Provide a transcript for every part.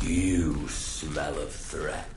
You smell of threat.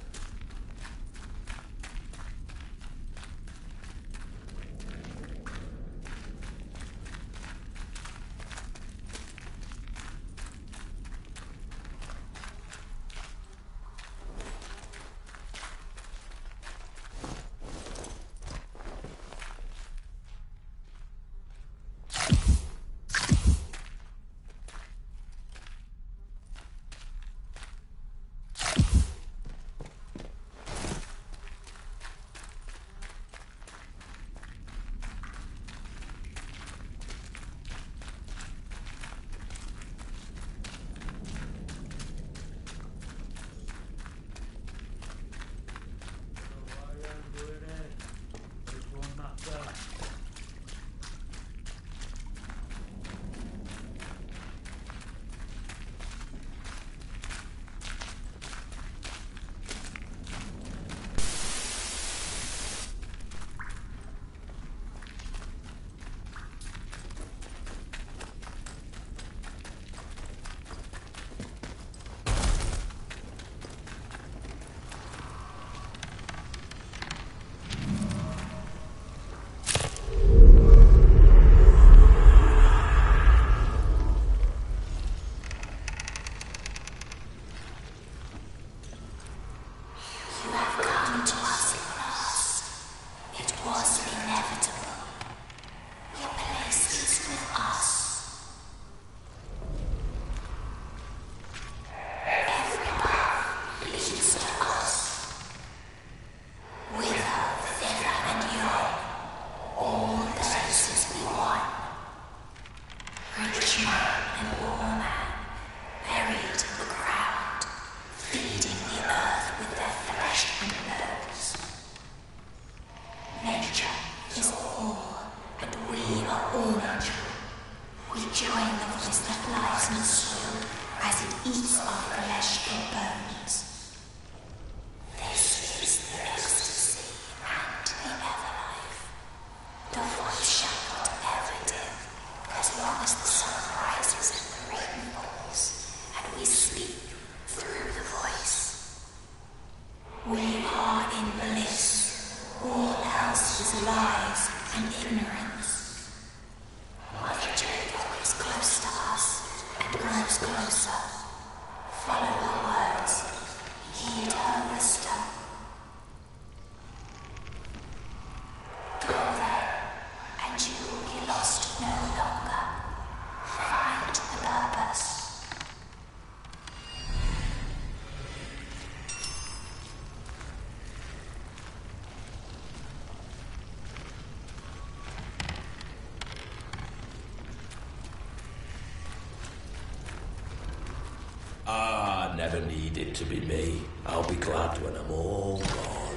Never needed to be me. I'll be glad when I'm all gone.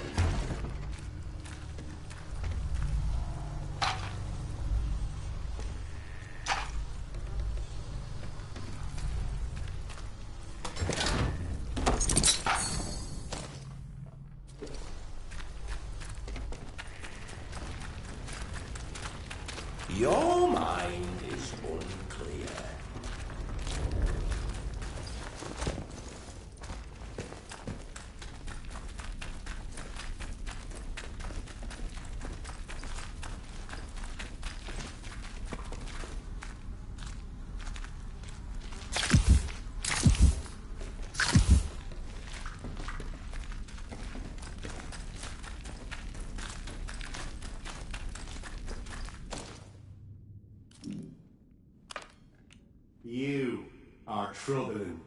Your mind is unclear. You are troubling.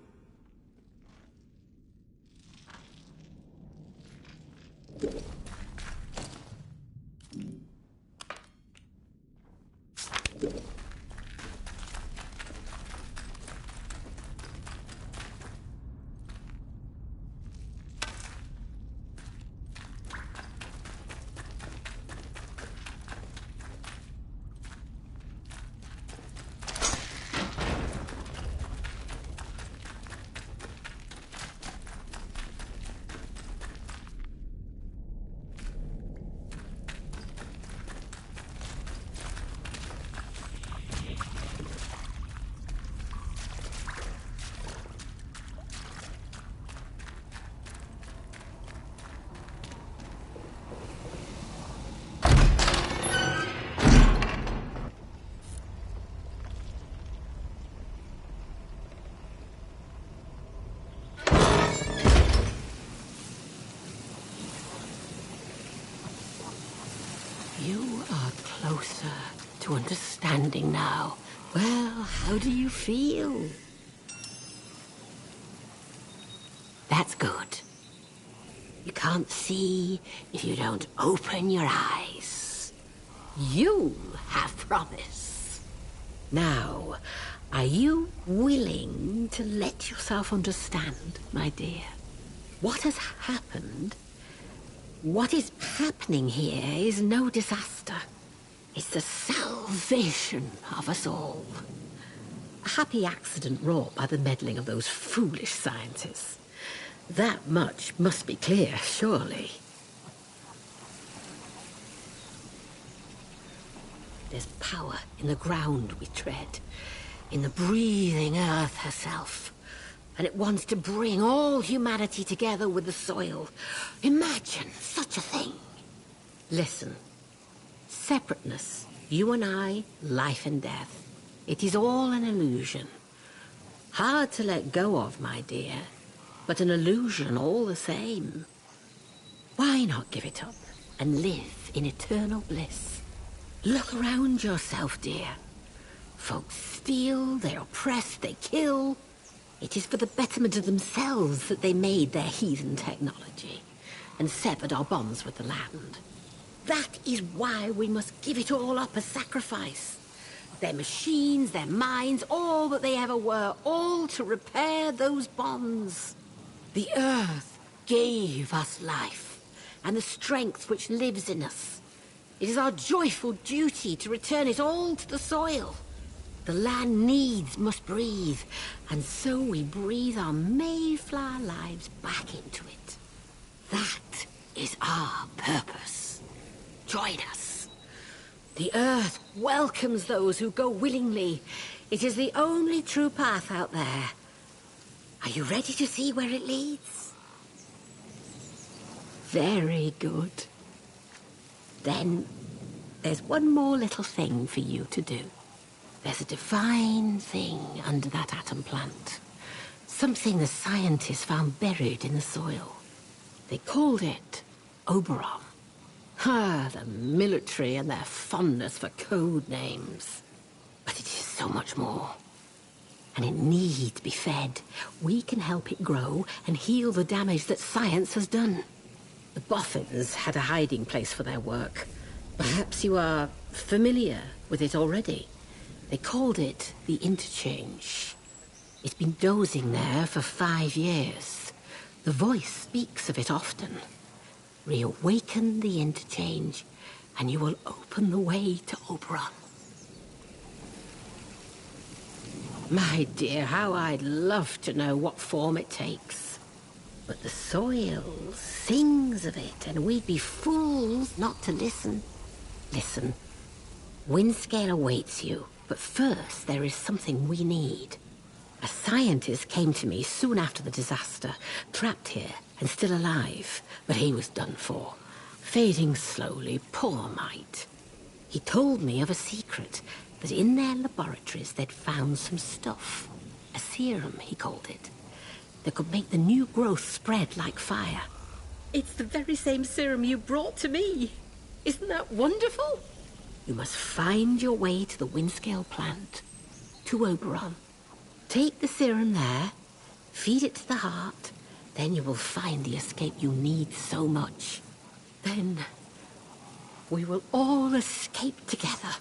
closer to understanding now. Well, how do you feel? That's good. You can't see if you don't open your eyes. You have promise. Now, are you willing to let yourself understand, my dear? What has happened? What is happening here is no disaster. It's the salvation of us all. A happy accident wrought by the meddling of those foolish scientists. That much must be clear, surely. There's power in the ground we tread, in the breathing earth herself. And it wants to bring all humanity together with the soil. Imagine such a thing. Listen. Separateness, you and I, life and death. It is all an illusion. Hard to let go of, my dear, but an illusion all the same. Why not give it up and live in eternal bliss? Look around yourself, dear. Folks steal, they oppress, they kill. It is for the betterment of themselves that they made their heathen technology and severed our bonds with the land. That is why we must give it all up as sacrifice. Their machines, their minds, all that they ever were, all to repair those bonds. The earth gave us life and the strength which lives in us. It is our joyful duty to return it all to the soil. The land needs must breathe, and so we breathe our Mayflower lives back into it. That is our purpose. Join us. The earth welcomes those who go willingly. It is the only true path out there. Are you ready to see where it leads? Very good. Then there's one more little thing for you to do. There's a divine thing under that atom plant. Something the scientists found buried in the soil. They called it Oberon. Ah, the military and their fondness for code names. But it is so much more. And it needs to be fed. We can help it grow and heal the damage that science has done. The boffins had a hiding place for their work. Perhaps you are familiar with it already. They called it the Interchange. It's been dozing there for 5 years. The voice speaks of it often. Reawaken the Interchange, and you will open the way to Oberon. My dear, how I'd love to know what form it takes. But the soil sings of it, and we'd be fools not to listen. Listen, Windscale awaits you, but first there is something we need. A scientist came to me soon after the disaster, trapped here and still alive, but he was done for. Fading slowly, poor mite. He told me of a secret, that in their laboratories they'd found some stuff. A serum, he called it, that could make the new growth spread like fire. It's the very same serum you brought to me. Isn't that wonderful? You must find your way to the Windscale plant, to Oberon. Take the serum there, feed it to the heart, then you will find the escape you need so much. Then we will all escape together.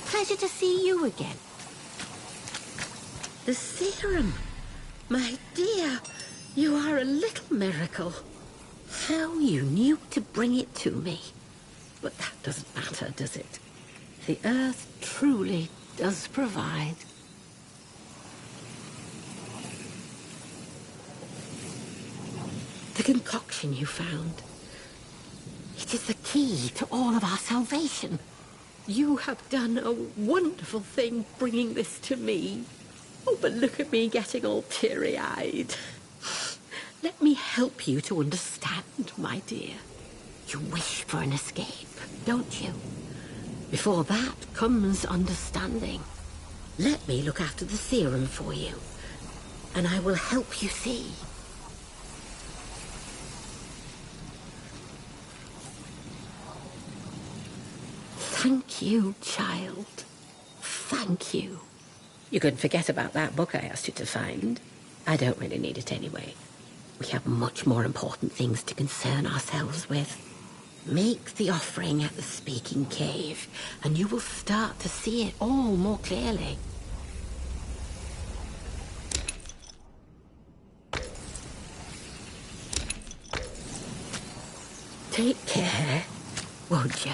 Pleasure to see you again. The serum. My dear, You are a little miracle. How you knew to bring it to me. But that doesn't matter, does it? The Earth truly does provide. The concoction you found. It is the key to all of our salvation. You have done a wonderful thing bringing this to me. Oh, but look at me getting all teary-eyed. Let me help you to understand, my dear. You wish for an escape, don't you? Before that comes understanding. Let me look after the serum for you, and I will help you see. Thank you, child. Thank you. You can forget about that book I asked you to find. I don't really need it anyway. We have much more important things to concern ourselves with. Make the offering at the Speaking Cave, and you will start to see it all more clearly. Take care, won't you?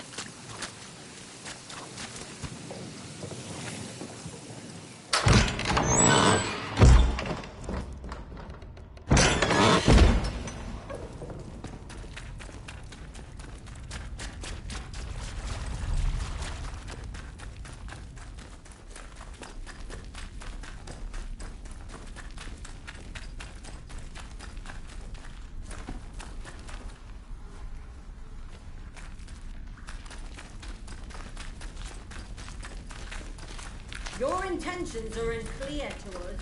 Your intentions are unclear to us.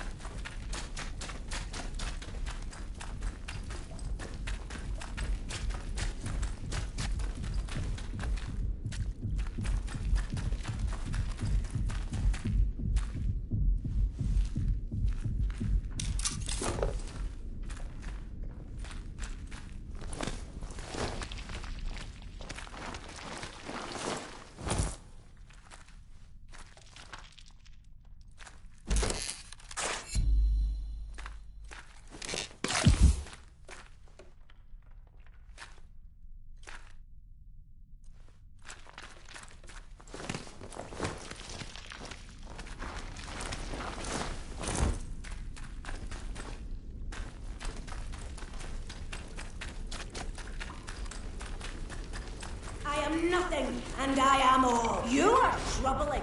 I am nothing, and I am all. You are troubling.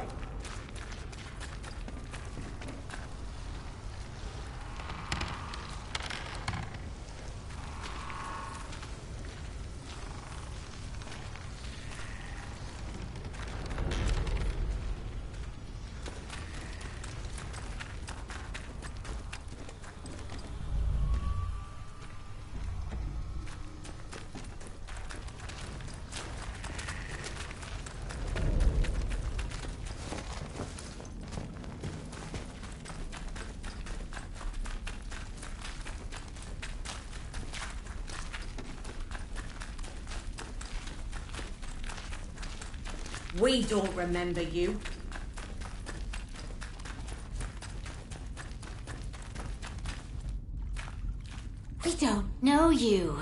We don't remember you. We don't know you.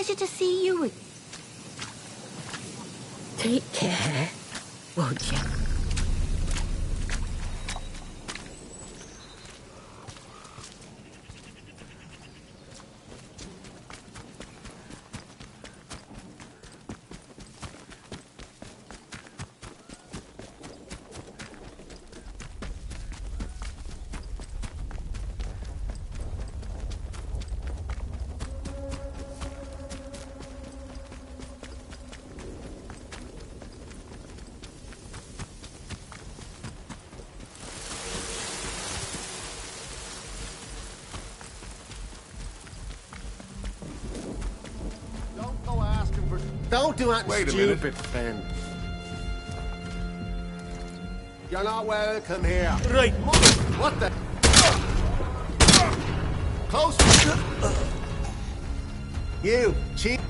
pleasure to see you. Take care, won't you? Don't do that Wait a stupid thing. You're not welcome here. Right. What the? Close. You, cheap.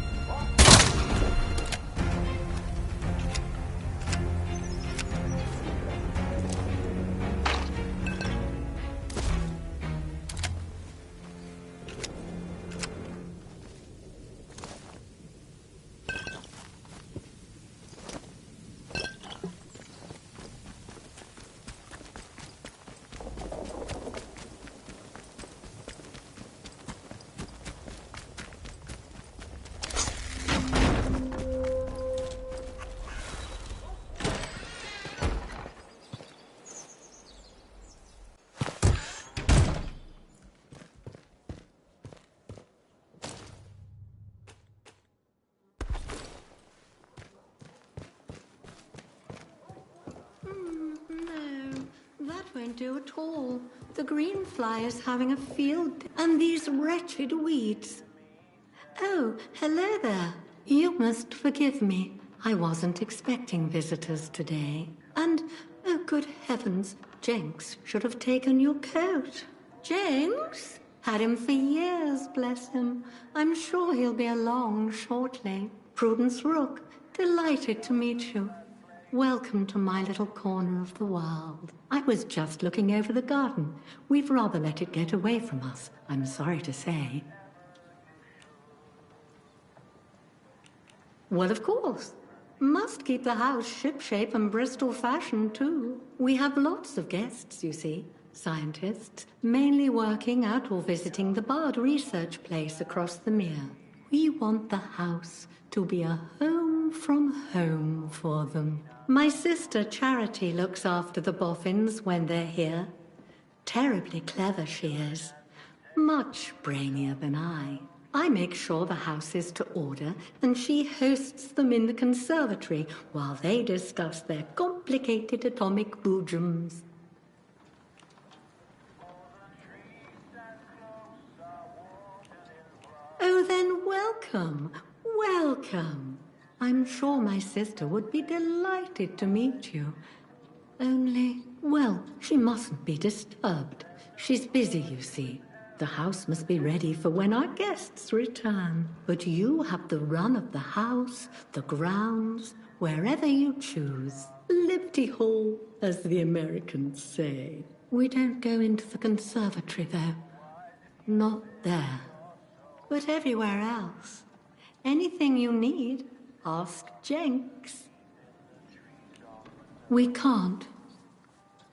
That won't do at all. The green fly is having a field, and these wretched weeds. Oh, hello there. You must forgive me. I wasn't expecting visitors today. And, oh good heavens, Jenks should have taken your coat. Jenks? Had him for years, bless him. I'm sure he'll be along shortly. Prudence Rook, delighted to meet you. Welcome to my little corner of the world. I was just looking over the garden. We've rather let it get away from us, I'm sorry to say. Well, of course. Must keep the house shipshape and Bristol fashion, too. We have lots of guests, you see. Scientists, mainly working at or visiting the Bard research place across the mere. We want the house to be a home from home for them. My sister Charity looks after the boffins when they're here. Terribly clever she is. Much brainier than I. I make sure the house is to order, and she hosts them in the conservatory while they discuss their complicated atomic boojums. Oh, then welcome, welcome. I'm sure my sister would be delighted to meet you. Only, well, she mustn't be disturbed. She's busy, you see. The house must be ready for when our guests return. But you have the run of the house, the grounds, wherever you choose. Liberty Hall, as the Americans say. We don't go into the conservatory, though. Not there. But everywhere else. Anything you need, ask Jenks. We can't.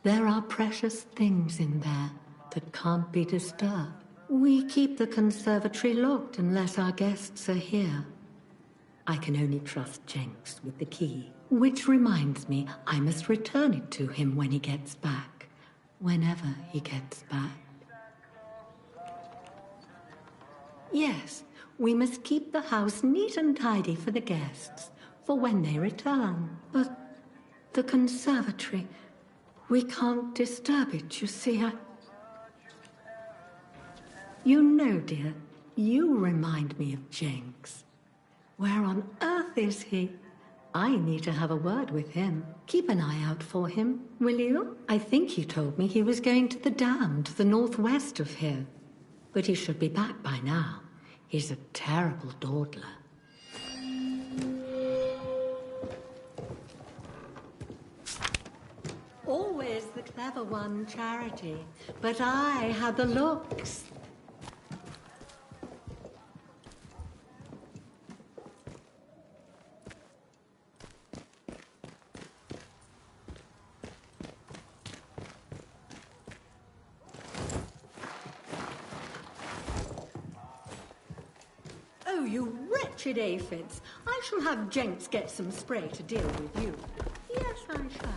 There are precious things in there that can't be disturbed. We keep the conservatory locked unless our guests are here. I can only trust Jenks with the key. Which reminds me, I must return it to him when he gets back. Whenever he gets back. Yes, we must keep the house neat and tidy for the guests, for when they return. But the conservatory, we can't disturb it, you see. You know, dear, you remind me of Jenks. Where on earth is he? I need to have a word with him. Keep an eye out for him, will you? I think he told me he was going to the dam to the northwest of here. But he should be back by now. He's a terrible dawdler. Always the clever one, Charity. But I had the looks. you wretched aphids. I shall have Jenks get some spray to deal with you. Yes, I shall.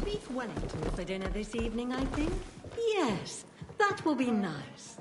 Beef Wellington for dinner this evening, I think. Yes, that will be nice.